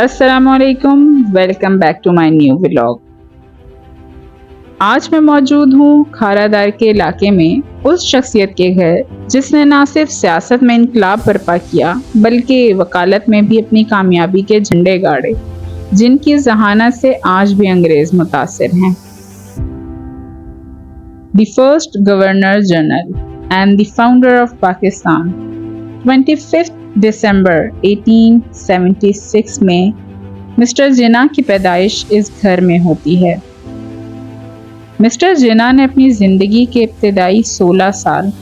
अस्सलामुअलैकुम, welcome back to my new vlog. आज मैं मौजूद हूँ खारादार के इलाके में उस शख्सियत के घर जिसने ना सिर्फ सियासत में इनकलाब बर्पा किया बल्कि वकालत में भी अपनी कामयाबी के झंडे गाड़े, जिनकी जहानत से आज भी अंग्रेज मुतासिर हैं। The first governor general and the founder of Pakistan, 25 दिसंबर 1876 में मिस्टर जिन्ना की पैदाइश इस घर में होती है। मिस्टर जिन्ना ने अपनी ज़िंदगी के इब्तदाई 16 साल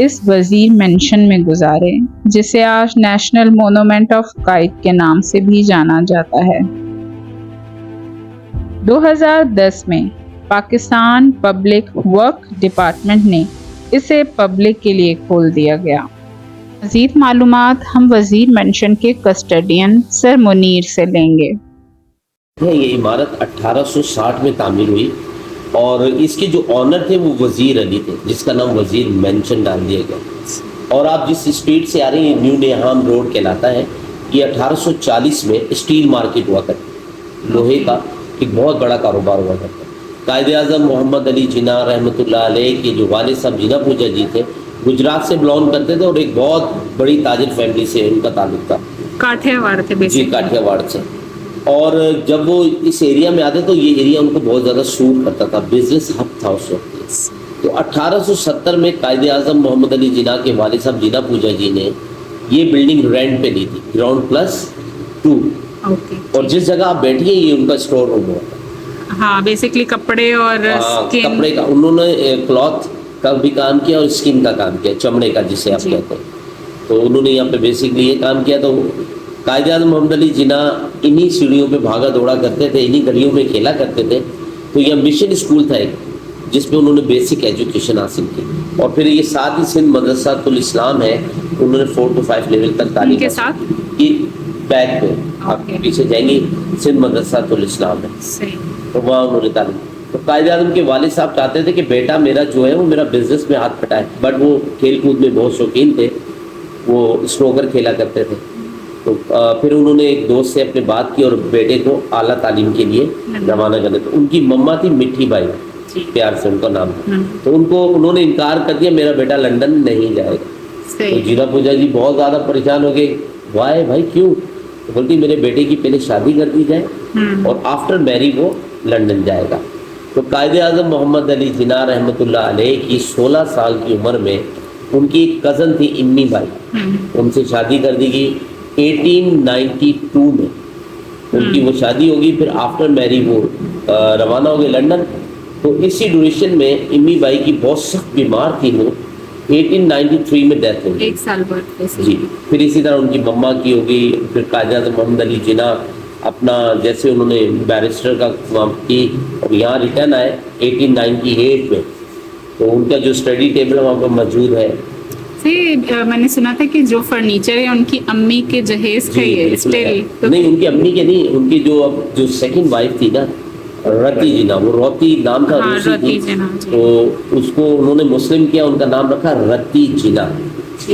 इस वज़ीर मेंशन में गुजारे, जिसे आज नेशनल मोनूमेंट ऑफ काइट के नाम से भी जाना जाता है। 2010 में पाकिस्तान पब्लिक वर्क डिपार्टमेंट ने इसे पब्लिक के लिए खोल दिया गया। मज़ीद मालूमात हम वज़ीर मेंशन के कस्टडियन सर मुनीर से लेंगे। ये इमारत 1860 में तामीर हुई और इसके जो ऑनर थे वो वज़ीर अली थे, जिसका नाम वज़ीर मेंशन डाल दिया गया। और आप जिस स्ट्रीट से आ रहे हैं, न्यू नेहाम रोड कहलाता है। ये 1840 में स्टील मार्केट हुआ करती, लोहे का एक बहुत बड़ा कारोबार हुआ करता। कायद-ए-आज़म मोहम्मद अली जिन्ना रहमतुल्लाह अलैह के जो वालिद साहब जिन्ना पूजा जी थे, गुजरात से बिलोंग करते थे और एक बहुत बड़ी ताजिर फैमिली से उनका ताल्लुक था। काठियावाड़ थे जी, काठियावाड़ से। और जब वो इस एरिया में आते तो ये एरिया उनको बहुत ज़्यादा सूट करता था, बिजनेस हब था उस वक्त। तो 1870 में कायद-ए-आज़म मोहम्मद अली जिन्ना के वालिद साहब जिन्ना पूजा जी ने ये बिल्डिंग रेंट पे ली थी, ग्राउंड +2। और जिस जगह आप बैठिए ये उनका स्टोर रूम होता। हाँ, बेसिकली कपड़े और कपड़े का उन्होंने क्लॉथ का भी काम किया और स्किन का काम किया, चमड़े का जिसे आप कहते हैं। तो उन्होंने यहाँ पे बेसिकली ये काम किया। तो कायद-ए-आज़म मोहम्मद अली जिन्ना इन्हीं सीढ़ियों पे भागा दौड़ा करते थे, इन्हीं गलियों में खेला करते थे। तो यह मिशन स्कूल था एक, जिसमें उन्होंने बेसिक एजुकेशन हासिल की। और फिर ये साथ ही सिंध मदरसातुल इस्लाम है, उन्होंने 4 to 5 लेवल तक तालीम के साथ की। बैक पे आप पीछे जाएंगे, सिंध मदरसातुल इस्लाम है, तो वहाँ उन्होंने तालीम। तो कायद-ए-आज़म के वालिद साहब चाहते थे कि बेटा मेरा जो है वो मेरा बिजनेस में हाथ बटाए, बट वो खेल कूद में बहुत शौकीन थे, वो स्नोकर खेला करते थे। तो फिर उन्होंने एक दोस्त से अपने बात की और बेटे को आला तालीम के लिए रवाना करने। तो उनकी मम्मा थी मिठी बाई, प्यार से उनका नाम था। तो उन्होंने इनकार कर दिया, मेरा बेटा लंदन नहीं जाएगा। तो जिन्ना पूजा जी बहुत ज़्यादा परेशान हो गए, वाह भाई क्यों? तो बोलती मेरे बेटे की पहले शादी कर दी जाए और आफ्टर मैरी वो लंदन जाएगा। तो कायद-ए-आज़म मोहम्मद अली जिन्ना रहमतुल्लाह अलैह की 16 साल की उम्र में उनकी एक कज़न थी इम्मी बाई, उनसे शादी कर दी गई 1892 में। उनकी वो शादी होगी, फिर आफ्टर मैरी वो रवाना हो गए लंदन। तो इसी ड्यूरेशन में इम्मी बाई की बहुत सख्त बीमार थी, वो 1893 में डेथ हो गई, 1 साल बाद जी। फिर इसी तरह उनकी मम्मा की होगी। फिर कायद-ए-आज़म मोहम्मद अली जिन्ना अपना जैसे उन्होंने बैरिस्टर का काम की और यहाँ रिटर्न आए 1898 में। तो उनका जो स्टडी टेबल वहाँ पर मौजूद है। मैंने सुना था कि जो फर्नीचर है उनकी अम्मी के जहेज का ये स्टिल तो नहीं, उनकी अम्मी के नहीं, उनकी जो सेकंड वाइफ थी ना, रती जिन्ना, वो रोती नाम था, रती जिन्ना, तो उसको उन्होंने मुस्लिम किया, उनका नाम रखा रती जिन्ना। तो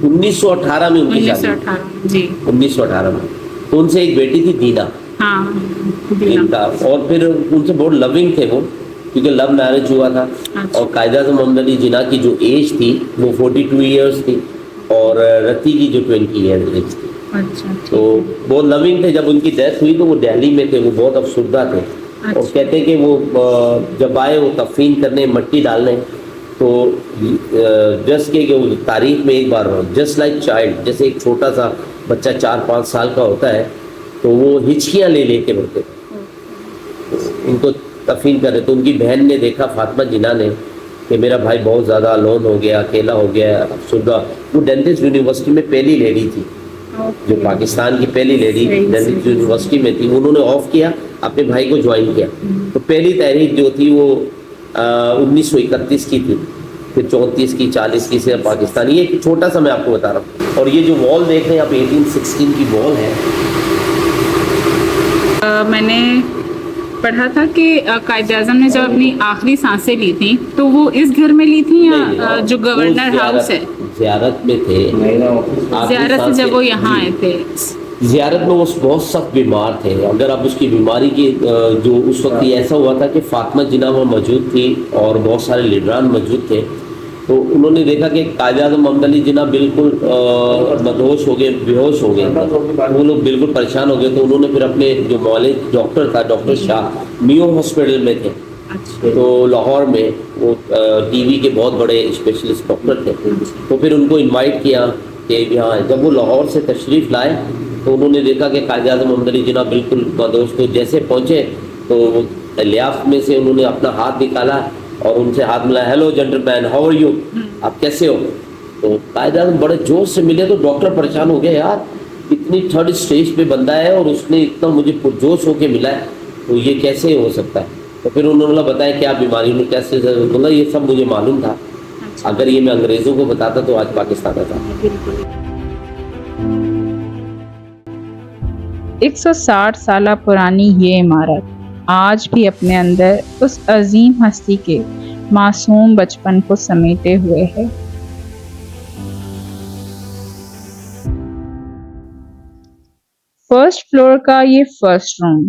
1918 में उनकी शादी, 1918 में। तो उनसे एक बेटी थी दीना, इनका। और फिर उनसे बहुत लविंग थे वो, क्योंकि लव मैरिज हुआ था। और कायद-ए-आज़म मोहम्मद अली जिन्ना की जो एज थी वो 42 ईयर्स थी और रती की जो 20 ईयर्स एज थी। तो बहुत लविंग थे। जब उनकी डेथ हुई तो वो दिल्ली में थे, वो बहुत अफसुर्दा थे। और कहते हैं कि वो जब आए वो तफीन करने, मट्टी डालने, तो जस्ट के वो तारीख में एक बार जस्ट लाइक चाइल्ड, जैसे एक छोटा सा बच्चा 4-5 साल का होता है, तो वो हिचकियाँ ले लेके बढ़ते, उनको तफीन कर रहे। तो उनकी बहन ने देखा, फातिमा जिन्ना ने, कि मेरा भाई बहुत ज़्यादा अलोन हो गया, अकेला हो गया, अफसुर्दा। वो डेंटिस्ट यूनिवर्सिटी में पहली लेडी थी, जो पाकिस्तान की पहली लेडी डेंटिस्ट यूनिवर्सिटी में थी। उन्होंने ऑफ किया, अपने भाई को ज्वाइन किया। तो पहली तहरीक जो थी वो 1931 की थी, फिर 34 की, 40 की से पाकिस्तान। ये एक छोटा सा मैं आपको बता रहा हूँ। और ये जो वॉल देख रहे हैं आप, 1816 की वॉल है। मैंने पढ़ा था कि कायद-ए-आज़म ने जब अपनी आखिरी सांसें ली थी तो वो इस घर में ली थी या जो गवर्नर हाउस है? ज़ियारत में थे, ज़ियारत से जब वो यहाँ आए थे। ज़ियारत में वो बहुत सख्त बीमार थे। अगर आप उसकी बीमारी की जो उस वक्त ये ऐसा हुआ था कि फातिमा जिन्ना वहाँ मौजूद थी और बहुत सारे लीडरान मौजूद थे, तो उन्होंने देखा कि कायद-ए-आज़म मोहम्मद अली जिन्ना बिल्कुल मदहोश हो गए, बेहोश हो गए। वो लोग बिल्कुल परेशान हो गए, तो उन्होंने फिर अपने जो मौलिक डॉक्टर था, डॉक्टर शाह मियो हॉस्पिटल में थे, तो लाहौर में वो टीबी के बहुत बड़े स्पेशलिस्ट डॉक्टर थे, तो फिर उनको इनवाइट किया कि यहाँ। जब वो लाहौर से तशरीफ़ लाए तो उन्होंने देखा कि कायद-ए-आज़म मोहम्मद अली जिन्ना बिल्कुल मदहोश। तो जैसे पहुँचे तो लियाफ में से उन्होंने अपना हाथ निकाला और उनसे हाथ मिलाया, hello gentleman, how are you, आप कैसे हो। तो कायद-ए-आज़म बड़े जोश से मिले, तो डॉक्टर परेशान हो गया, यार इतनी थर्ड स्टेज पे बंदा है और उसने इतना मुझे पुरजोश होके मिला है, तो ये कैसे हो सकता है। तो फिर उन्होंने बताया क्या बीमारी, उन्होंने कैसे, बोला ये सब मुझे मालूम था, अगर ये मैं अंग्रेज़ों को बताता तो आज पाकिस्तान आता। 160 साल पुरानी ये इमारत आज भी अपने अंदर उस अजीम हस्ती के मासूम बचपन को समेटे हुए है। फर्स्ट फ्लोर का ये फर्स्ट रूम,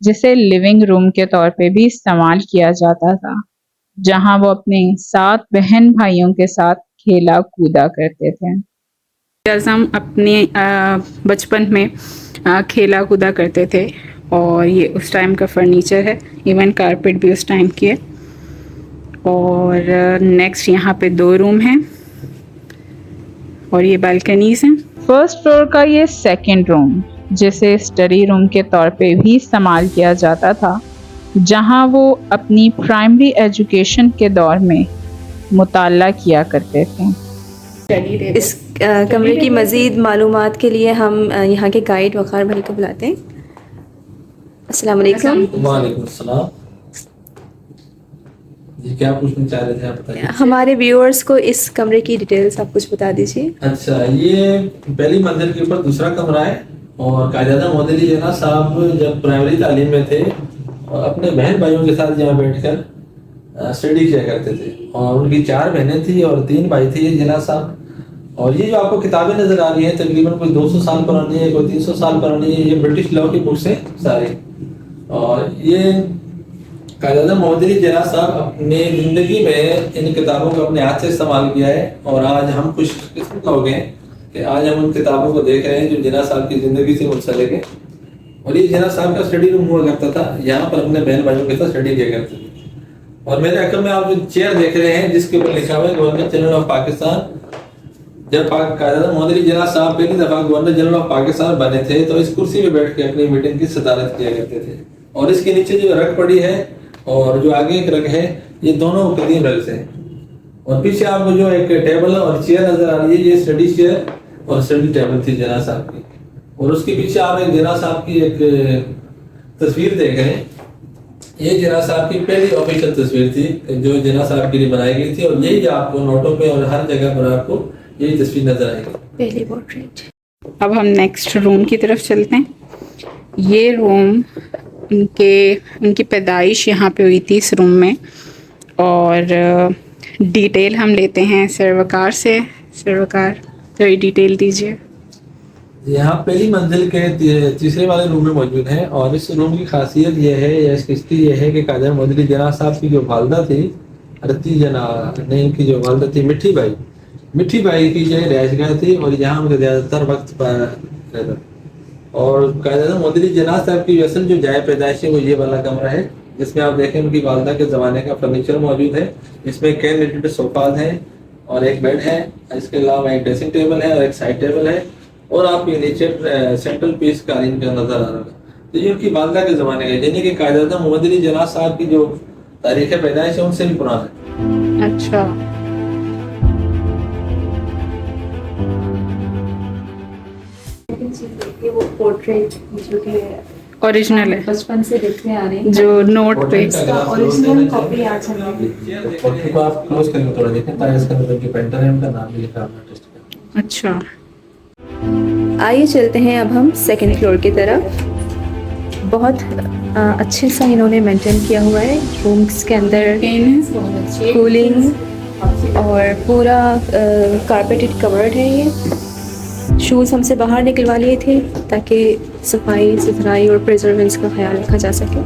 जिसे लिविंग रूम के तौर पे भी इस्तेमाल किया जाता था, जहां वो अपने 7 बहन भाइयों के साथ खेला कूदा करते थे। आज़म अपने बचपन में खेला कूदा करते थे, और ये उस टाइम का फर्नीचर है, इवन कारपेट भी उस टाइम की है। और नेक्स्ट यहाँ पे 2 रूम हैं और ये बालकनीज हैं। फर्स्ट फ्लोर का ये सेकंड रूम, जिसे स्टडी रूम के तौर पे भी इस्तेमाल किया जाता था, जहाँ वो अपनी प्राइमरी एजुकेशन के दौर में मुताला किया करते थे। इस कमरे की मज़ीद मालूमात के लिए हम यहाँ के गाइड वक़ार भाई को बुलाते हैं। अस्सलाम वालेकुम। वालेकुम अस्सलाम। जी क्या पूछना चाह रहे थे आप, बताइए। हमारे व्यूअर्स को इस कमरे की डिटेल्स आप कुछ बता दीजिए। अच्छा, ये पहली मंजिल के ऊपर दूसरा कमरा है, और कायद-ए-आज़म मोहम्मद अली जिन्ना साहब जब प्राइमरी तालीम में थे और अपने बहन भाइयों के साथ यहाँ बैठकर स्टडी किया करते थे, और उनकी 4 बहनें थी और 3 भाई थे जिन्ना साहब। और ये जो आपको किताबें नज़र आ रही हैं तकरीबन कोई 200 साल पुरानी है, कोई 300 साल पुरानी है, ये ब्रिटिश लॉ की बुक्स हैं सारी। और ये कायद-ए-आज़म मोहम्मद अली जिन्ना साहब अपनी ज़िंदगी में इन किताबों को अपने हाथ से इस्तेमाल किया है, और आज हम खुशकिस्मत लोग हैं कि आज हम उन किताबों को देख रहे हैं जो जिन्ना साहब की ज़िंदगी से मुंसलिक है। और ये जिन्ना साहब का स्टडी रूम हुआ करता था, यहाँ पर अपने बहन भाइयों के साथ स्टडी किया करते थे। और मेरे अकल में आप जो चेयर देख रहे हैं जिसके ऊपर लिखा हुआ है गवर्नर जनरल ऑफ पाकिस्तान, जब कायद-ए-आज़म मोहम्मद अली जिन्ना साहब पहली दफा गवर्नर जनरल ऑफ पाकिस्तान बने थे तो इस कुर्सी पे बैठ के अपनी मीटिंग की सदारत किया करते थे। और इसके नीचे जो रग पड़ी है और जो आगे एक रग है, ये दोनों कदीम रग्स हैं। और पीछे आपको जो एक टेबल और चेयर नजर आ रही है, ये स्टडी चेयर और स्टडी टेबल थी जिन्ना साहब की। और उसके पीछे आप एक जिन्ना साहब की एक तस्वीर देख रहे हैं, ये जिन्ना साहब की पहली ऑफिशियल तस्वीर थी जो जिन्ना साहब के लिए बनाई गई थी, और यही आपको नोटों पे और हर जगह पर आपको यही तस्वीर नजर आएगी, पहली पोर्ट्रेट। अब हम नेक्स्ट रूम की तरफ चलते हैं। ये रूम उनकी पैदाइश यहाँ पे हुई थी इस रूम में, और डिटेल हम लेते हैं सरवकार से। सरवकार थोड़ी डिटेल दीजिए। यहाँ पहली मंजिल के तीसरे वाले रूम में मौजूद है, और इस रूम की खासियत यह है या इसकी हिस्ट्री यह है कि कायद-ए-आज़म मोहम्मद अली जिन्ना साहब की जो वालदा थी रती जना ने, इनकी जो वालदा थी मिठी बाई की जो रिहाइशगाह थी, और यहाँ उनका ज़्यादातर वक्त रहता। और कायद-ए-आज़म मोहम्मद अली जिन्ना साहब की असल जो जाए पैदाइश है वो ये वाला कमरा है, जिसमें आप देखें उनकी वालदा के ज़माने का फर्नीचर मौजूद है। इसमें कैन रिलेटेड सोफाज हैं और एक बेड है, इसके अलावा एक ड्रेसिंग टेबल है और एक साइड टेबल है, और आपके नीचे सेंट्रल पीस कालीन का नजर आ रहा है। तो ये उनकी वालदा के ज़माने का, यानी कि कायद-ए-आज़म मोहम्मद अली जिन्ना साहब की जो तारीख पैदाइश है उनसे भी पुराना है। अच्छा, वो पोर्ट्रेट जो कि ओरिजिनल है, बचपन से देखते आ रहे हैं, जो नोट पे ओरिजिनल कॉपी आज हम को आप क्लोज करके थोड़ा देखें ताकि इसके अंदर जो पेंटर है उनका नाम भी लिखा है आर्टिस्ट का। अच्छा, आइए चलते हैं अब हम सेकंड फ्लोर की तरफ। बहुत अच्छे सा इन्होंने मेंटेन किया हुआ है रूम्स के अंदर, कूलिंग और पूरा कारपेटेड कवर्ड है ये। शूज़ हमसे बाहर निकलवा लिए थे ताकि सफाई सुथराई और प्रिजर्वेंस का ख्याल रखा जा सके।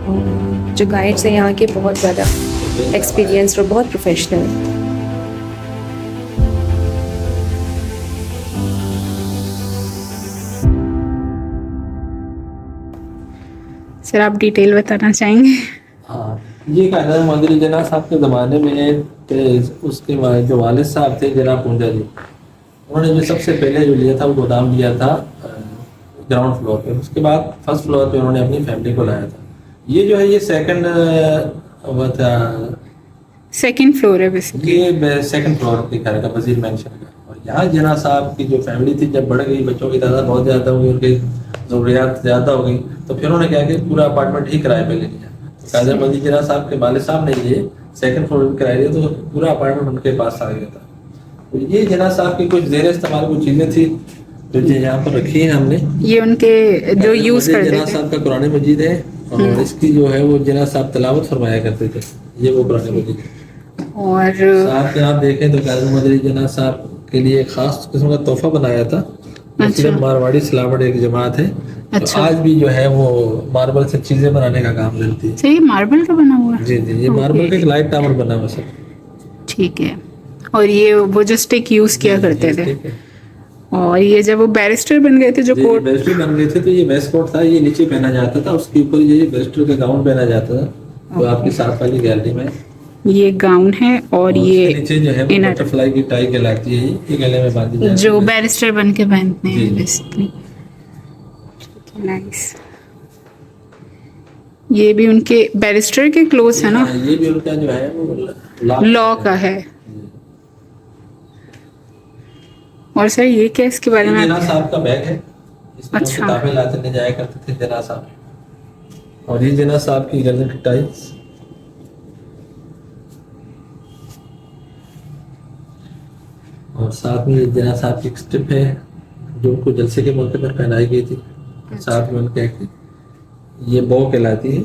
और जो गाइड्स हैं यहाँ के बहुत ज़्यादा एक्सपीरियंस और बहुत प्रोफेशनल हैं। सर आप डिटेल बताना चाहेंगे? हाँ, ये कायदा मौदली जना साहब के ज़माने में उसके जो वालिद साहब थे जनाब पूंजा जी, उन्होंने जो सबसे पहले जो लिया था वो गोदाम लिया था ग्राउंड फ्लोर पे। उसके बाद फर्स्ट फ्लोर पे उन्होंने अपनी फैमिली को लाया था। ये जो है ये सेकंड फ्लोर है बेसिकली। ये सेकंड फ्लोर के घर का वजीर मेंशन का। और यहाँ जना साहब की जो फैमिली थी जब बढ़ गई, बच्चों की तादाद बहुत ज़्यादा हो गई, उनकी ज़रूरियात ज़्यादा हो गई, तो फिर उन्होंने क्या किया पूरा अपार्टमेंट ही किराए पे ले लिया। तो कायदर मजीद जना साहब के वालिद साहब ने ये सेकंड फ्लोर पे किराया दिया, तो पूरा अपार्टमेंट उनके पास आ गया था। तो ये जना साहब की कुछ ज़ेर इस्तेमाल कुछ चीज़ें थी जो यहाँ पर रखी है हमने। ये उनके जो यूज़ करते जना थे। साहब का कुरान मजीद है और इसकी जो है वो जना साहब तलावत फरमाया करते थे। ये वो कुरान मजीद है। और साथ में आप देखें तो काजी मदरी जना साहब के लिए खास किस्म का तोहफा बनाया था। मुस्लिम मारवाड़ी सिलावट एक जमात है। अच्छा। तो आज भी जो है वो मार्बल से चीजें बनाने का काम करती है। सही मार्बल का बना हुआ है? जी जी, ये मार्बल का एक लाइट टावर बना हुआ सर। ठीक है। और ये वो जो स्टिक यूज किया करते थे। ठीक है। और ये जब वो बैरिस्टर बन गए थे जो कोट, बैरिस्टर बन गए थे तो ये वेस्ट कोट था, ये नीचे पहना जाता था, उसके ऊपर ये बैरिस्टर का गाउन पहना जाता था। तो आपकी साथ वाली गैलरी में ये गाउन है और ये उसके नीचे जो है वो इनर बटरफ्लाई की टाई कहलाती है, ये गले में बांधी जाती है जो बैरिस्टर बन के पहनते जी, हैं जी। बेसिकली। नाइस। ये भी उनके बैरिस्टर के क्लोज है ना? हाँ, ये भी उनका जो है वो लॉ का है। और सर ये क्या इसके बारे में? जना साहब का बैग है, इसमें अच्छा। किताबें लाते ले जाया करते थे जना साहब। और ये जना साहब की गर्दन की टाइल्स। और साथ में ये जना साहब की एक स्ट्रिप है जो उनको जलसे के मौके पर पहनाई गई थी। साथ में उनके एक ये बो कहलाती है।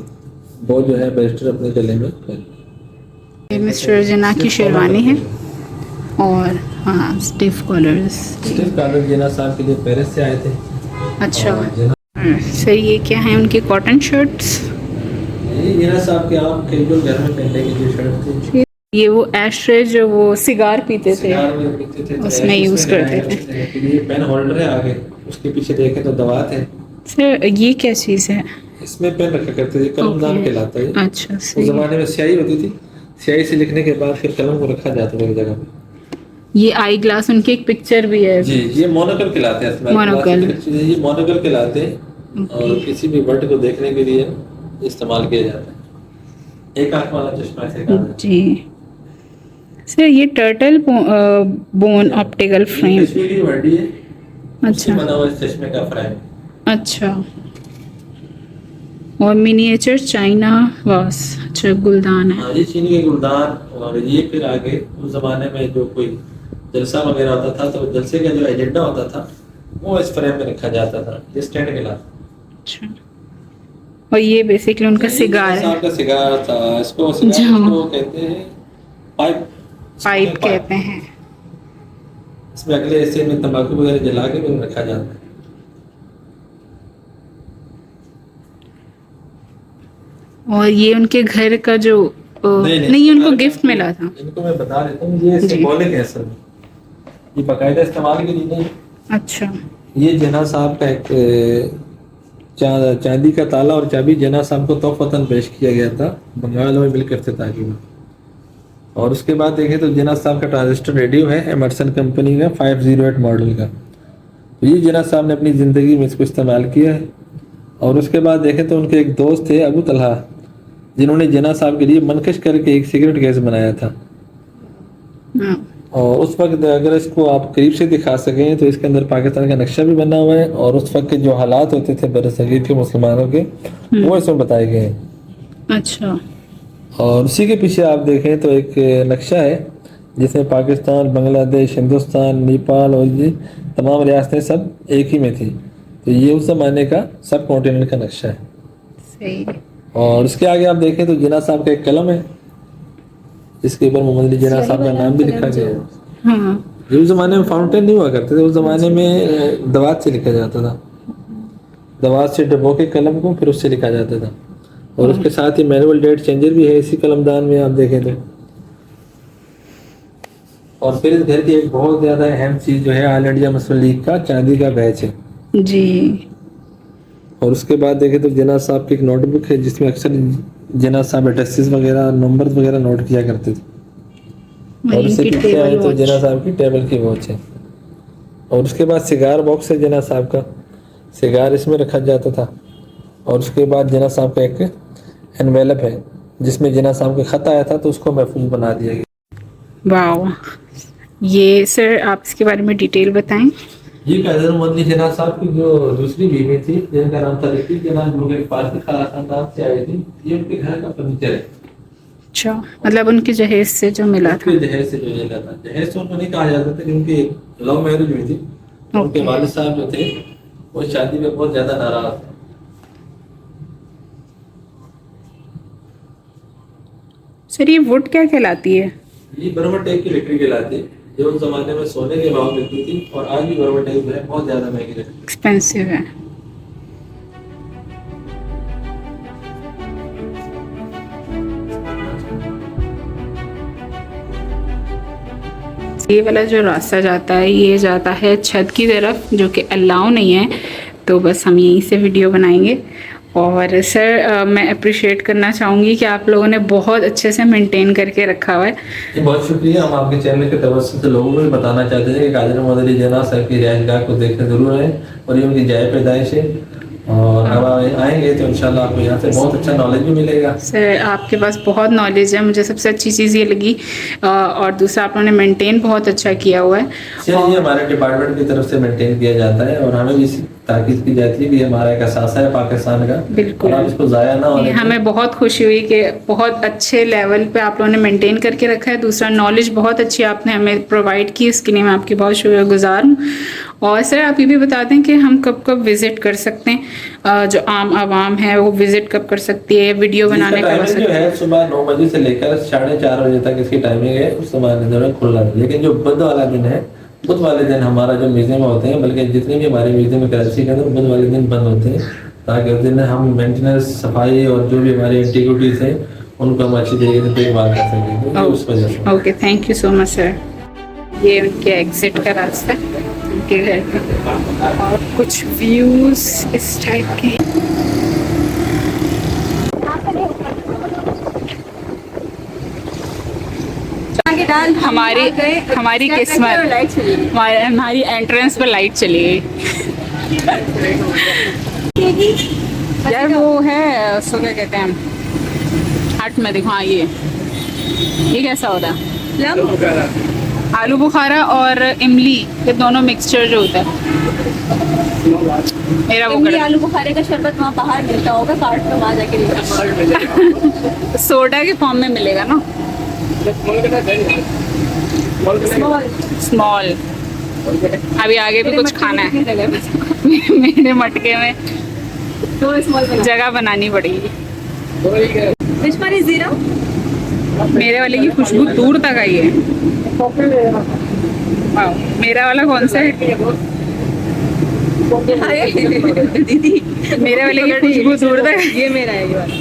बो जो है बैरिस्टर अपने गले में ये मिस्टर जना की शेरवानी है और हाँ स्टिफ कॉलर्स। स्टिफ कॉलर जना साहब के लिए पेरिस से आए थे। अच्छा। और जना सर ये क्या है उनकी कॉटन शर्ट्स? ये जना साहब के आम कैजुअल घर में पहनने की जो शर्ट थी। ये वो एशट्रे जो वो सिगार पीते थे सिगार में पीते थे तो उसमें यूज करते थे। थे। ये पेन होल्डर है आगे, उसके पीछे देखें तो दवात है। सर ये क्या चीज़ है? इसमें पेन रखा करते थे, कलमदान ओके। कहलाता है। अच्छा उस सही। जमाने में स्याही होती थी, स्याही से लिखने के बाद फिर कलम को रखा जाता था एक जगह पे। ये आई ग्लास उनकी एक पिक्चर भी है। जी, ये मोनोकल कहलाते हैं। मोनोकल। ये मोनोकल कहलाते हैं और किसी भी वर्ड को देखने के लिए इस्तेमाल किया जाता है। एक आंख वाला चश्मा है। जी सर ये turtle bone optical frame. Kashmiri Verde है। अच्छा उससे बना हुआ इस चश्मे का फ्रेम। अच्छा। और मिनिएचर चाइना वास। अच्छा गुलदान है। हाँ, ये चीनी के गुलदान। और ये फिर आगे उस जमाने में जो कोई जलसा वगैरह होता था तो जलसे का जो एजेंडा होता था वो इस फ्रेम में रखा जाता था। ये स्टैंड कहलाता। अच्छा। और ये बेसिकली उनका सिगार है। का सिगार था। इसको सिगार कहते हैं पाइप कहते हैं। इसमें अगले हिस्से में तंबाकू वगैरह जला के फिर रखा जाता है। और ये उनके घर का जो नहीं ये उनको गिफ्ट मिला था। इनको मैं बता देता हूँ, ये सिंबॉलिक है असल में, ये बाकायदा इस्तेमाल के लिए नहीं। अच्छा। ये जना साहब का एक चांदी का ताला और चाबी जना साहब को तोहफतन पेश किया गया था, बंगाल में मिलकर थे ताकि। और उसके बाद देखें तो जना साहब का ट्रांजिस्टर रेडियो है एमर्सन कंपनी का 508 मॉडल का। तो ये जना साहब ने अपनी ज़िंदगी में इसको इस्तेमाल किया है। और उसके बाद देखें तो उनके एक दोस्त थे अबू तलहा, जिन्होंने जना साहब के लिए मनकश करके एक सिगरेट गैस बनाया था। और उस वक्त अगर इसको आप करीब से दिखा सकें तो इसके अंदर पाकिस्तान का नक्शा भी बना हुआ है और उस वक्त के जो हालात होते थे बरसगीर के मुसलमानों के वो इसमें बताए गए हैं। अच्छा। और उसी के पीछे आप देखें तो एक नक्शा है जिसमें पाकिस्तान, बांग्लादेश, हिंदुस्तान, नेपाल और ये तमाम रियासतें सब एक ही में थी। तो ये उस ज़माने का सब कॉन्टिनेंट का नक्शा है। सही। और उसके आगे आप देखें तो जिना साहब का एक कलम है जिसके ऊपर मोहम्मद अली जिना साहब का नाम भी लिखा गया है। हाँ उस जमाने में फाउंटेन नहीं हुआ करते थे, उस जमाने में दवात से लिखा जाता था, दवात से डबो के कलम को फिर उससे लिखा जाता था। और उसके साथ ही मैनुअल डेट चेंजर भी है इसी कलमदान में, आप देखें तो। और फिर इस घर की एक बहुत ज्यादा अहम चीज जो है, ऑल इंडिया मुस्लिम लीग का चांदी का बैच है। जी। और उसके बाद देखें तो जिन्ना साहब की एक नोटबुक है जिसमें अक्सर जिन्ना साहब एड्रेसेस वगैरह, नंबर वगैरह नोट किया करते थे। और वही उससे उनकी पीछे आए टेबल तो वॉच। जिन्ना साहब की टेबल की वॉच है। और उसके बाद सिगार बॉक्स है जिन्ना साहब का, सिगार इसमें रखा जाता था। और उसके बाद जिन्ना साहब का एक एनवेलप है जिसमें जिन्ना साहब का खत आया था, तो उसको महफूज बना दिया गया। वाह, ये सर आप इसके बारे में डिटेल बताएं। ये कायदर मोहम्मद जिन्ना साहब की जो दूसरी बीवी थी जिनका नाम था रफीक जिन्ना, जो कि पारसी खानदान से आई थी, ये उनके घर का फर्नीचर है। अच्छा, मतलब उनके जहेज से जो मिला था। उनके जहेज से जो मिला था, जहेज तो उनको नहीं कहा जाता था क्योंकि लव मैरिज हुई थी। उनके Okay. वालिद साहब जो थे वो शादी में बहुत ज्यादा नाराज थे। सर ये वुड क्या कहलाती है? ये बर्मा टाइप की लकड़ी कहलाती है, जो उस जमाने में सोने के भाव मिलती थी। और आज भी बर्मा टाइप है बहुत ज्यादा महंगी लकड़ी। एक्सपेंसिव है। ये वाला जो रास्ता जाता है ये जाता है छत की तरफ, जो कि अलाउ नहीं है, तो बस हम यहीं से वीडियो बनाएंगे। और सर मैं अप्रिशिएट करना चाहूँगी कि आप लोगों ने बहुत अच्छे से मेंटेन करके रखा हुआ है। ये बहुत शुक्रिया। हम आपके चैनल के तवज्जुह से लोगों को भी बताना चाहते हैं कि कादिर मोहम्मद अली जिन्ना साहब की रिहाइशगाह को देखने जरूर आए। और ये उनकी जाए पैदाइश है, और अब आएंगे तो इंशाल्लाह आपको यहाँ से बहुत अच्छा नॉलेज भी मिलेगा। सर आपके पास बहुत नॉलेज है, मुझे सबसे अच्छी चीज़ ये लगी। और दूसरा आप लोगों ने मेंटेन बहुत अच्छा किया हुआ है। सर ये हमारे डिपार्टमेंट की तरफ से मेंटेन किया जाता है, और हमें भी इसी ताकीद की जाती है कि ये हमारा एक असासा है पाकिस्तान का। बिल्कुल। और आप इसको ज़ाया ना होने दें। हमें बहुत खुशी हुई कि बहुत अच्छे लेवल पे आप लोगों ने मेंटेन करके रखा है। दूसरा नॉलेज बहुत अच्छी आपने हमें प्रोवाइड की, इसके लिए मैं आपकी बहुत शुक्रगुजार हूँ। और सर आप ये भी बता दें कि हम कब कब विजिट कर सकते हैं, जो आम आवाम है वो विजिट कब कर सकती है, वीडियो बनाने का टाइमिंग जो है सुबह 9 बजे से लेकर 4:30 बजे तक इसकी टाइमिंग है, उस समय में खुला है। लेकिन जो बुध वाला दिन है, बुध वाले दिन हमारा जो म्यूजियम होते हैं, बल्कि जितने भी हमारे म्यूजियम है कराची के अंदर, बुध वाले दिन बंद होते हैं, ताकि उस दिन हम मेंटेनेंस, सफाई और जो भी हमारी एंटीक्विटीज हैं उनको हम अच्छी तरीके से देखभाल कर सकें। तो उस वजह से okay, thank you so much sir. ये उनके एग्जिट का रास्ता है उनके घर का, और कुछ व्यूज इस टाइप के। हमारी किस्मत, हमारी एंट्रेंस पर लाइट चली गई। यार वो है उसको क्या कहते हैं, हट में देखो। हाँ ये कैसा होता है? आलू बुखारा और इमली ये दोनों मिक्सचर जो होता है मेरा वो इमली आलू बुखारे का शरबत वहाँ बाहर मिलता होगा, कार्ट में वहाँ जाके लेना। सोडा के फॉर्म में मिलेगा ना, स्मॉल। अभी आगे भी कुछ खाना है। मेरे मटके में जगह बनानी पड़ेगी। फिश मारी जीरा, मेरे वाले की खुशबू दूर तक आई है। वाह, मेरा वाला कौन सा है? दीदी मेरे वाले की खुशबू दूर तक। ये मेरा है, ये वाला।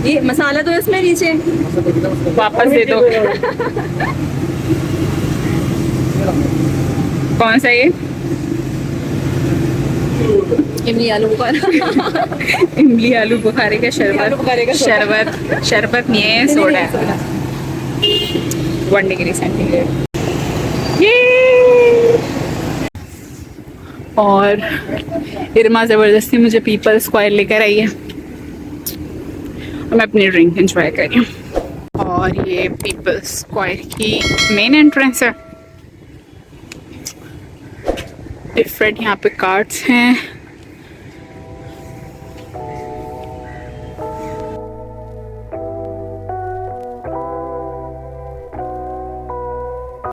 ये मसाला तो इसमें नीचे वापस दे दो। कौन सा ये? इमली आलू बुखारा। इमली आलू बुखारे का शरबत। शरबत नहीं है, सोडा है। 1 डिग्री सेंटीग्रेड। ये और इरमा ज़बरदस्ती मुझे पीपल स्क्वायर लेकर आई है और मैं अपनी ड्रिंक एंजॉय कर रही हूँ। और ये पीपल स्क्वायर की मेन एंट्रेंस है। डिफरेंट यहाँ पे कार्ड्स हैं।